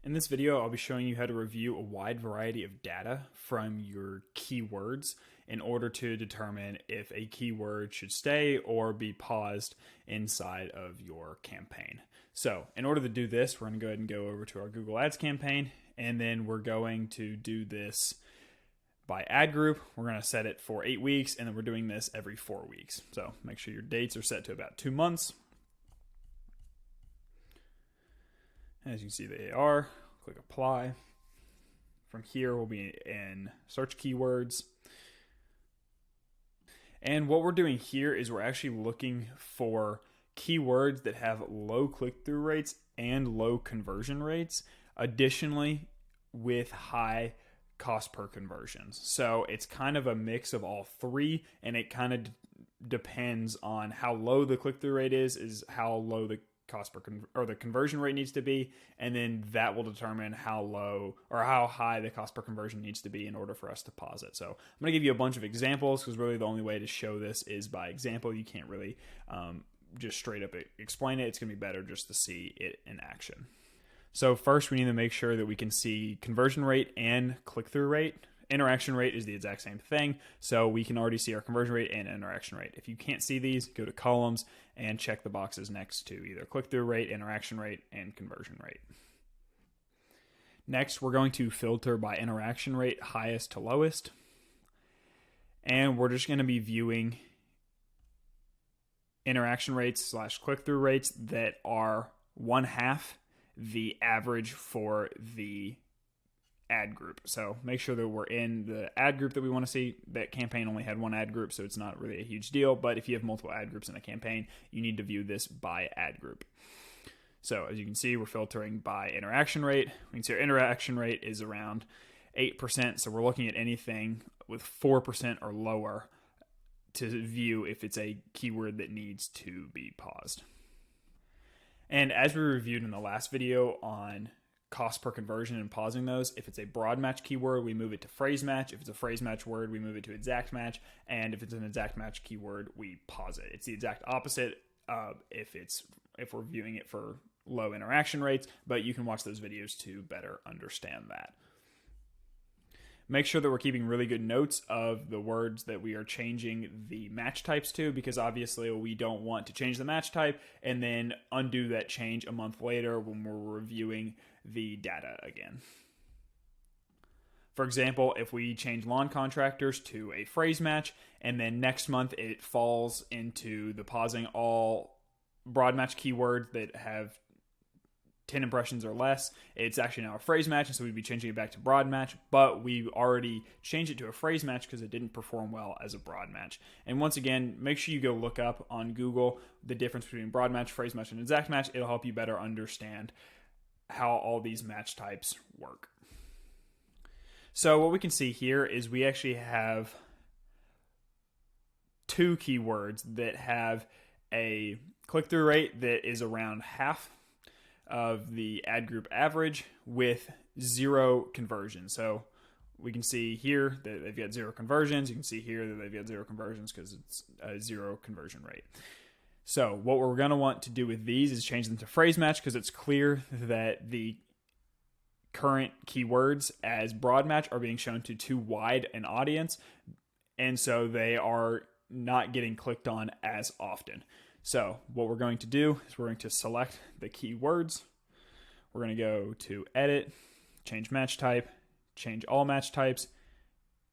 In this video, I'll be showing you how to review a wide variety of data from your keywords in order to determine if a keyword should stay or be paused inside of your campaign. So in order to do this, we're going to go ahead and go over to our Google Ads campaign, and then we're going to do this by ad group. We're going to set it for 8 weeks, and then we're doing this every 4 weeks. So make sure your dates are set to about 2 months. As you can see, they are. Click apply. From here, we'll be in search keywords. And what we're doing here is we're actually looking for keywords that have low click-through rates and low conversion rates, additionally with high cost per conversions. So it's kind of a mix of all three, and it kind of depends on how low the click-through rate is how low the cost per or the conversion rate needs to be, and then that will determine how low or how high the cost per conversion needs to be in order for us to pause it. So I'm going to give you a bunch of examples, because really the only way to show this is by example. You can't really just straight up explain it. It's going to be better just to see it in action. So first, we need to make sure that we can see conversion rate and click-through rate. Interaction rate is the exact same thing, so we can already see our conversion rate and interaction rate. If you can't see these, go to columns and check the boxes next to either click-through rate, interaction rate, and conversion rate. Next, we're going to filter by interaction rate, highest to lowest, and we're just going to be viewing interaction rates / click-through rates that are 1/2 the average for the ad group. So make sure that we're in the ad group that we want to see. That campaign only had one ad group, so it's not really a huge deal. But if you have multiple ad groups in a campaign, you need to view this by ad group. So as you can see, we're filtering by interaction rate. We can see our interaction rate is around 8%. So we're looking at anything with 4% or lower to view if it's a keyword that needs to be paused. And as we reviewed in the last video on cost per conversion and pausing those, if it's a broad match keyword, we move it to phrase match. If it's a phrase match word, we move it to exact match. And if it's an exact match keyword, we pause it. It's the exact opposite if we're viewing it for low interaction rates, but you can watch those videos to better understand that. Make sure that we're keeping really good notes of the words that we are changing the match types to, because obviously we don't want to change the match type and then undo that change a month later when we're reviewing the data again. For example, if we change lawn contractors to a phrase match and then next month it falls into the pausing all broad match keywords that have 10 impressions or less, it's actually now a phrase match, and so we'd be changing it back to broad match, but we already changed it to a phrase match because it didn't perform well as a broad match. And once again, make sure you go look up on Google the difference between broad match, phrase match, and exact match. It'll help you better understand how all these match types work. So what we can see here is we actually have 2 keywords that have a click-through rate that is around half of the ad group average with 0 conversion. So we can see here that they've got 0 conversions. You can see here that they've got 0 conversions because it's a 0 conversion rate. So what we're going to want to do with these is change them to phrase match, because it's clear that the current keywords as broad match are being shown to too wide an audience, and so they are not getting clicked on as often. So what we're going to do is we're going to select the keywords. We're going to go to edit, change match type, change all match types,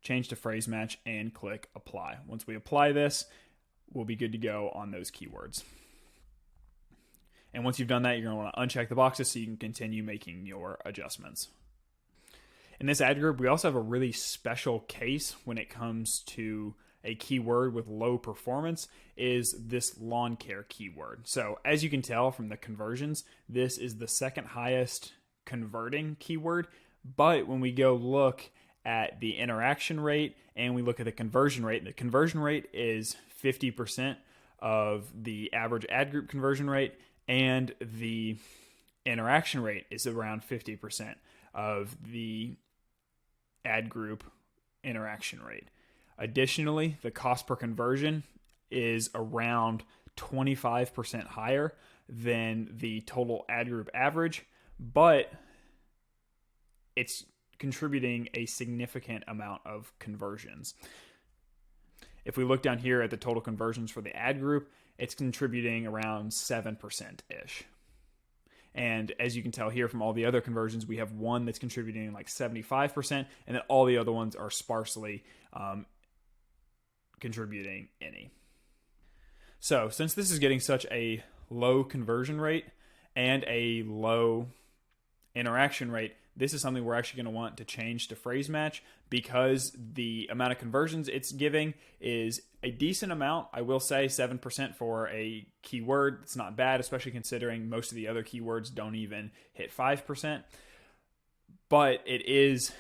change to phrase match, and click apply. Once we apply this, we'll be good to go on those keywords. And once you've done that, you're going to want to uncheck the boxes so you can continue making your adjustments. In this ad group, we also have a really special case when it comes to a keyword with low performance, is this lawn care keyword. So as you can tell from the conversions, this is the second highest converting keyword. But when we go look at the interaction rate and we look at the conversion rate is 50% of the average ad group conversion rate, and the interaction rate is around 50% of the ad group interaction rate. Additionally, the cost per conversion is around 25% higher than the total ad group average, but it's contributing a significant amount of conversions. If we look down here at the total conversions for the ad group, it's contributing around 7%-ish. And as you can tell here from all the other conversions, we have one that's contributing like 75%, and then all the other ones are sparsely contributing any. So since this is getting such a low conversion rate and a low interaction rate, this is something we're actually going to want to change to phrase match, because the amount of conversions it's giving is a decent amount. I will say 7% for a keyword. It's not bad, especially considering most of the other keywords don't even hit 5%. But it is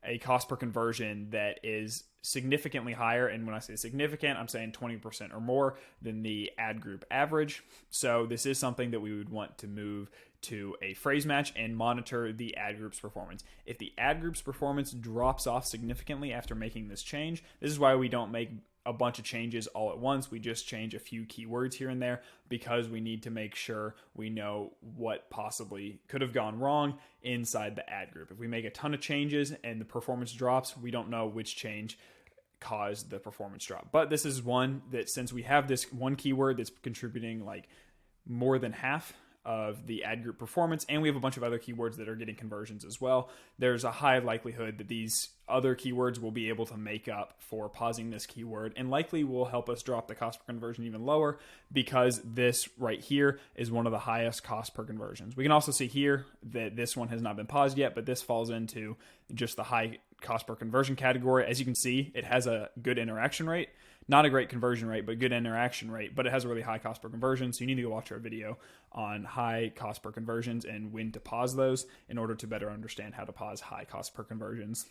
a cost per conversion that is significantly higher. And when I say significant, I'm saying 20% or more than the ad group average. So this is something that we would want to move to a phrase match and monitor the ad group's performance. If the ad group's performance drops off significantly after making this change, this is why we don't make a bunch of changes all at once. We just change a few keywords here and there, because we need to make sure we know what possibly could have gone wrong inside the ad group. If we make a ton of changes and the performance drops, we don't know which change caused the performance drop. But this is one that, since we have this one keyword that's contributing like more than half of the ad group performance, and we have a bunch of other keywords that are getting conversions as well, there's a high likelihood that these other keywords will be able to make up for pausing this keyword, and likely will help us drop the cost per conversion even lower, because this right here is one of the highest cost per conversions. We can also see here that this one has not been paused yet, but this falls into just the high cost per conversion category. As you can see, it has a good interaction rate. Not a great conversion rate, but good interaction rate, but it has a really high cost per conversion. So you need to go watch our video on high cost per conversions and when to pause those in order to better understand how to pause high cost per conversions.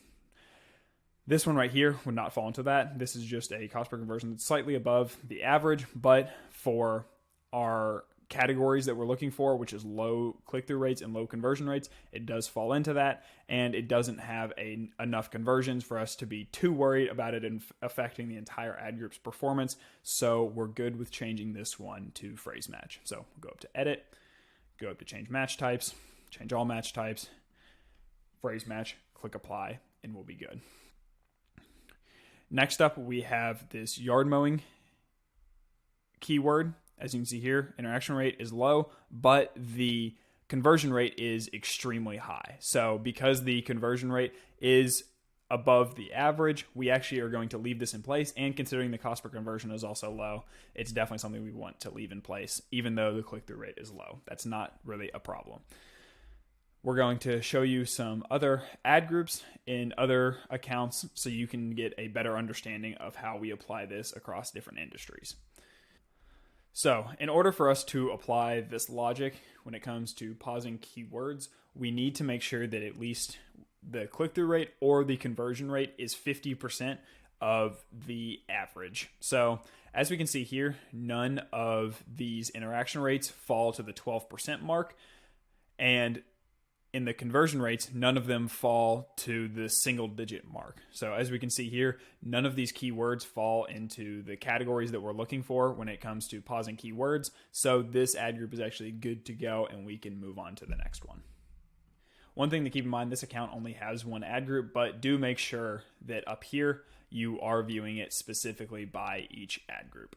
This one right here would not fall into that. This is just a cost per conversion that's slightly above the average, but for our categories that we're looking for, which is low click-through rates and low conversion rates, it does fall into that, and it doesn't have enough conversions for us to be too worried about it affecting the entire ad group's performance. So we're good with changing this one to phrase match. So we'll go up to edit, go up to change match types, change all match types, phrase match, click apply, and we'll be good. Next up, we have this yard mowing keyword. As you can see here, interaction rate is low, but the conversion rate is extremely high. So because the conversion rate is above the average, we actually are going to leave this in place. And considering the cost per conversion is also low, it's definitely something we want to leave in place, even though the click-through rate is low. That's not really a problem. We're going to show you some other ad groups in other accounts so you can get a better understanding of how we apply this across different industries. So in order for us to apply this logic when it comes to pausing keywords, we need to make sure that at least the click-through rate or the conversion rate is 50% of the average. So as we can see here, none of these interaction rates fall to the 12% mark, and in the conversion rates, none of them fall to the single-digit mark. So as we can see here, none of these keywords fall into the categories that we're looking for when it comes to pausing keywords. So this ad group is actually good to go, and we can move on to the next one. One thing to keep in mind, this account only has one ad group, but do make sure that up here you are viewing it specifically by each ad group.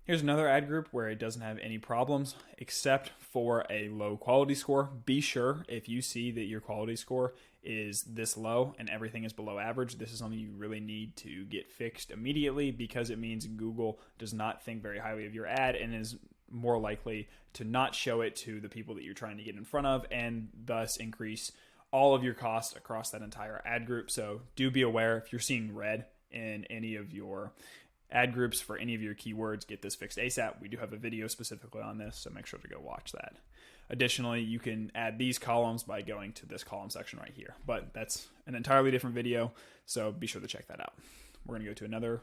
Here's another ad group where it doesn't have any problems except for a low quality score. Be sure if you see that your quality score is this low and everything is below average, this is something you really need to get fixed immediately, because it means Google does not think very highly of your ad and is more likely to not show it to the people that you're trying to get in front of, and thus increase all of your costs across that entire ad group. So do be aware if you're seeing red in any of your ad groups for any of your keywords, get this fixed ASAP. We do have a video specifically on this, so make sure to go watch that. Additionally, you can add these columns by going to this column section right here, but that's an entirely different video, so be sure to check that out. We're going to go to another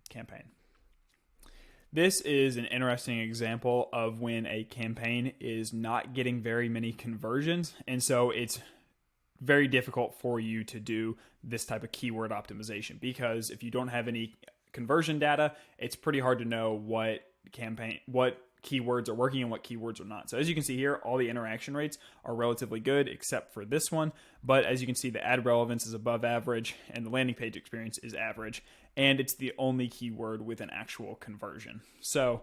campaign. This is an interesting example of when a campaign is not getting very many conversions, and so it's very difficult for you to do this type of keyword optimization, because if you don't have any conversion data, it's pretty hard to know what keywords are working and what keywords are not. So as you can see here, all the interaction rates are relatively good except for this one. But as you can see, the ad relevance is above average and the landing page experience is average. And it's the only keyword with an actual conversion. So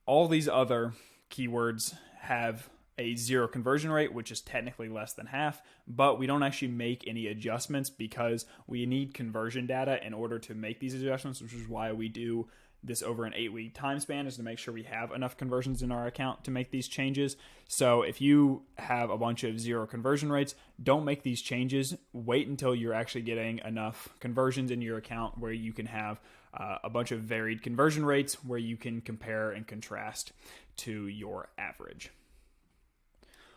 all these other keywords have a 0 conversion rate, which is technically less than half, but we don't actually make any adjustments because we need conversion data in order to make these adjustments, which is why we do this over an 8-week time span, is to make sure we have enough conversions in our account to make these changes. So if you have a bunch of 0 conversion rates, don't make these changes. Wait until you're actually getting enough conversions in your account where you can have a bunch of varied conversion rates where you can compare and contrast to your average.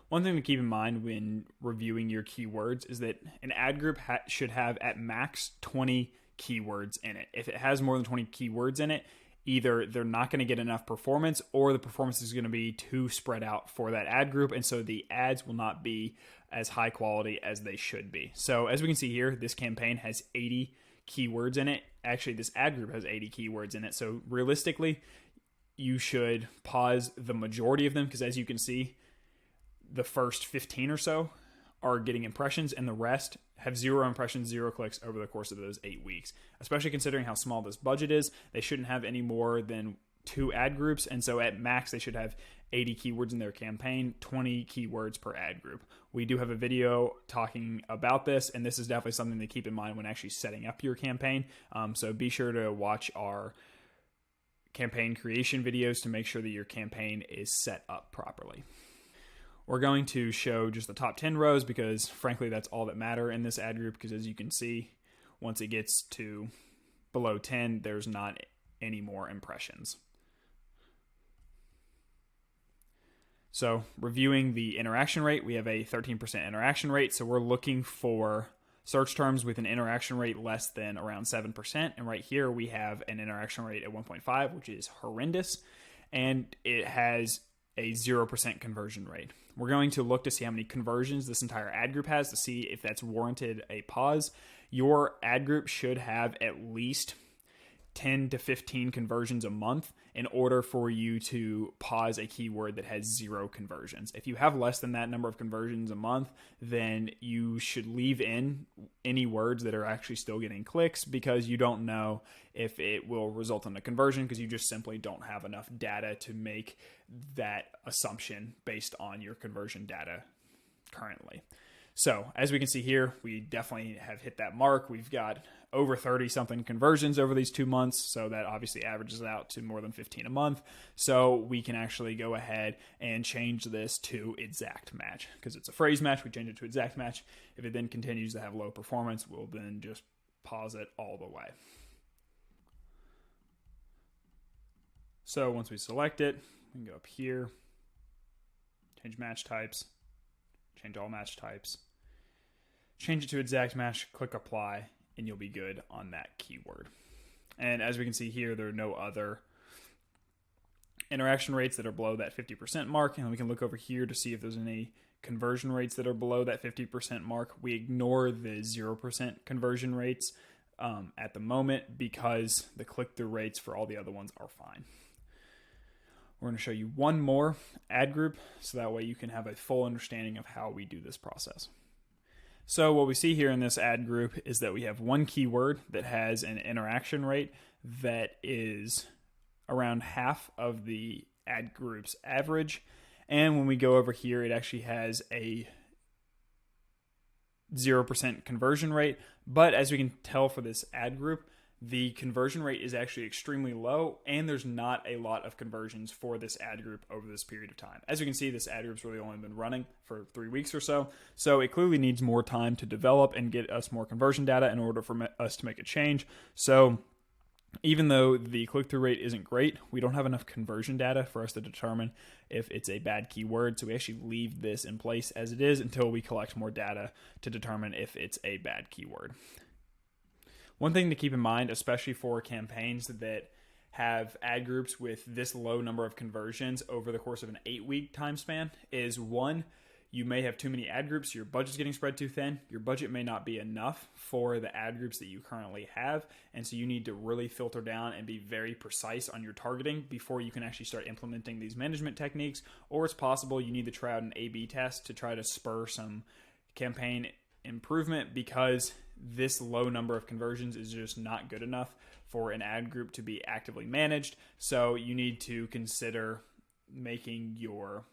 One thing to keep in mind when reviewing your keywords is that an ad group should have at max 20 keywords in it. If it has more than 20 keywords in it, either they're not going to get enough performance or the performance is going to be too spread out for that ad group, and so the ads will not be as high quality as they should be. So as we can see here, this campaign has 80 keywords in it. Actually, this ad group has 80 keywords in it. So realistically, you should pause the majority of them because as you can see, the first 15 or so are getting impressions and the rest have 0 impressions, 0 clicks over the course of those 8 weeks. Especially considering how small this budget is, they shouldn't have any more than 2 ad groups, and so at max they should have 80 keywords in their campaign, 20 keywords per ad group. We do have a video talking about this, and this is definitely something to keep in mind when actually setting up your campaign. So be sure to watch our campaign creation videos to make sure that your campaign is set up properly. We're going to show just the top 10 rows because frankly that's all that matter in this ad group, because as you can see, once it gets to below 10, there's not any more impressions. So reviewing the interaction rate, we have a 13% interaction rate. So we're looking for search terms with an interaction rate less than around 7%. And right here we have an interaction rate at 1.5, which is horrendous. And it has a 0% conversion rate. We're going to look to see how many conversions this entire ad group has to see if that's warranted a pause. Your ad group should have at least 10 to 15 conversions a month in order for you to pause a keyword that has 0 conversions. If you have less than that number of conversions a month, then you should leave in any words that are actually still getting clicks because you don't know if it will result in a conversion because you just simply don't have enough data to make that assumption based on your conversion data currently. So as we can see here, we definitely have hit that mark. We've got over 30 something conversions over these 2 months. So that obviously averages out to more than 15 a month. So we can actually go ahead and change this to exact match because it's a phrase match. We change it to exact match. If it then continues to have low performance, we'll then just pause it all the way. So once we select it, we can go up here, change match types, change all match types, change it to exact match, click apply, and you'll be good on that keyword. And as we can see here, there are no other interaction rates that are below that 50% mark. And we can look over here to see if there's any conversion rates that are below that 50% mark. We ignore the 0% conversion rates at the moment because the click-through rates for all the other ones are fine. We're going to show you one more ad group so that way you can have a full understanding of how we do this process. So what we see here in this ad group is that we have one keyword that has an interaction rate that is around half of the ad group's average. And when we go over here, it actually has a 0% conversion rate. But as we can tell for this ad group, the conversion rate is actually extremely low, and there's not a lot of conversions for this ad group over this period of time. As you can see, this ad group's really only been running for 3 weeks or so, so it clearly needs more time to develop and get us more conversion data in order for us to make a change. So even though the click-through rate isn't great, we don't have enough conversion data for us to determine if it's a bad keyword, so we actually leave this in place as it is until we collect more data to determine if it's a bad keyword. One thing to keep in mind, especially for campaigns that have ad groups with this low number of conversions over the course of an 8-week time span, is one, you may have too many ad groups, your budget's getting spread too thin, your budget may not be enough for the ad groups that you currently have, and so you need to really filter down and be very precise on your targeting before you can actually start implementing these management techniques. Or it's possible you need to try out an A/B test to try to spur some campaign improvement, because this low number of conversions is just not good enough for an ad group to be actively managed. So you need to consider making your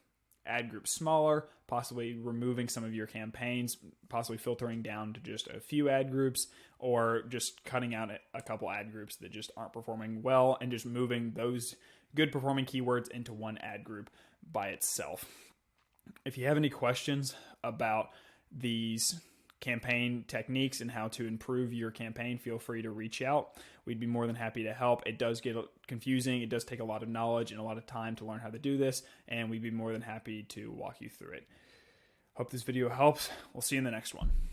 ad group smaller, possibly removing some of your campaigns, possibly filtering down to just a few ad groups, or just cutting out a couple ad groups that just aren't performing well and just moving those good performing keywords into one ad group by itself. If you have any questions about these campaign techniques and how to improve your campaign, feel free to reach out. We'd be more than happy to help. It does get confusing. It does take a lot of knowledge and a lot of time to learn how to do this, and we'd be more than happy to walk you through it. Hope this video helps. We'll see you in the next one.